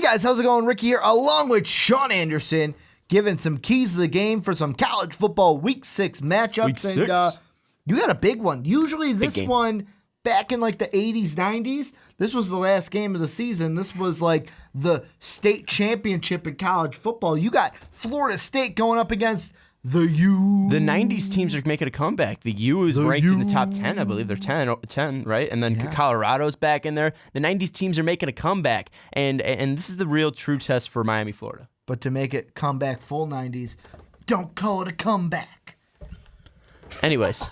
guys, how's it going? Ricky here, along with Sean Anderson, giving some keys to the game for some college football Week 6 matchups. Week 6. And you got a big one. Usually this one, back in like the 80s, 90s, this was the last game of the season. This was like the state championship in college football. You got Florida State going up against the U. The 90s teams are making a comeback. The U is ranked in the top 10. I believe they're 10, right? And then Colorado's back in there. The 90s teams are making a comeback. And this is the real true test for Miami, Florida. But to make it comeback full 90s, don't call it a comeback. Anyways,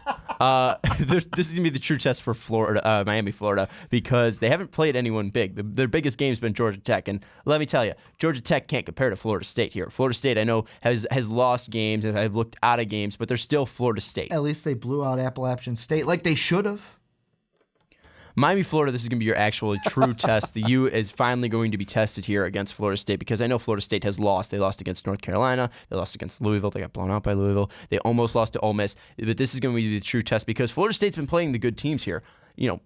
this is going to be the true test for Florida, Miami, Florida, because they haven't played anyone big. Their biggest game's been Georgia Tech. And let me tell you, Georgia Tech can't compare to Florida State here. Florida State, I know, has lost games and have looked out of games, but they're still Florida State. At least they blew out Appalachian State like they should have. Miami, Florida, this is going to be your actual true test. The U is finally going to be tested here against Florida State because I know Florida State has lost. They lost against North Carolina. They lost against Louisville. They got blown out by Louisville. They almost lost to Ole Miss. But this is going to be the true test because Florida State's been playing the good teams here. You know,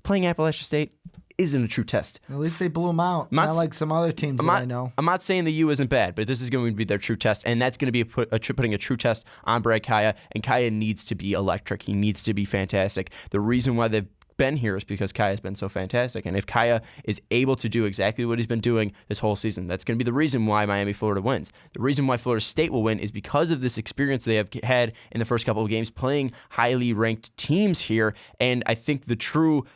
playing Appalachian State isn't a true test. At least they blew them out. Not like some other teams that I know. I'm not saying the U isn't bad, but this is going to be their true test, and that's going to be putting a true test on Brad Kaya, and Kaya needs to be electric. He needs to be fantastic. The reason why they've been here is because Kaya's been so fantastic. And if Kaya is able to do exactly what he's been doing this whole season, that's going to be the reason why Miami, Florida wins. The reason why Florida State will win is because of this experience they have had in the first couple of games playing highly ranked teams here. And I think the true,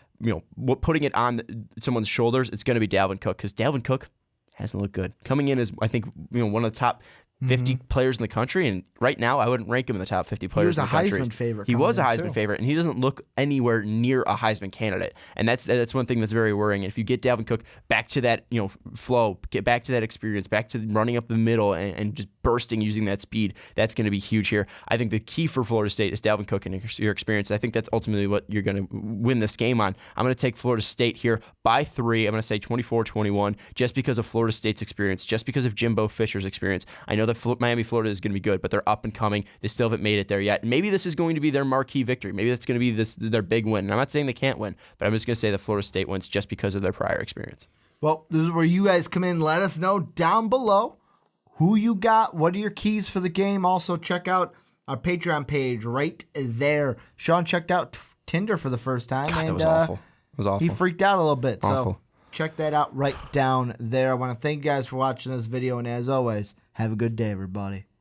putting it on someone's shoulders, it's going to be Dalvin Cook because Dalvin Cook hasn't looked good. Coming in as, I think, one of the top 50 players in the country, and right now I wouldn't rank him in the top 50 players in the country. He was a Heisman favorite, and he doesn't look anywhere near a Heisman candidate. And that's one thing that's very worrying. If you get Dalvin Cook back to that flow, get back to that experience, back to running up the middle and just bursting using that speed, that's going to be huge here. I think the key for Florida State is Dalvin Cook and your experience. I think that's ultimately what you're going to win this game on. I'm going to take Florida State here by 3. I'm going to say 24-21 just because of Florida State's experience, just because of Jimbo Fisher's experience. I know that Miami, Florida is going to be good, but they're up and coming. They still haven't made it there yet. And maybe this is going to be their marquee victory. Maybe that's going to be their big win. And I'm not saying they can't win, but I'm just going to say that Florida State wins just because of their prior experience. Well, this is where you guys come in. Let us know down below who you got. What are your keys for the game? Also, check out our Patreon page right there. Sean checked out Tinder for the first time. God, that was awful. It was awful. He freaked out a little bit. Awful. So check that out right down there. I want to thank you guys for watching this video. And as always, have a good day, everybody.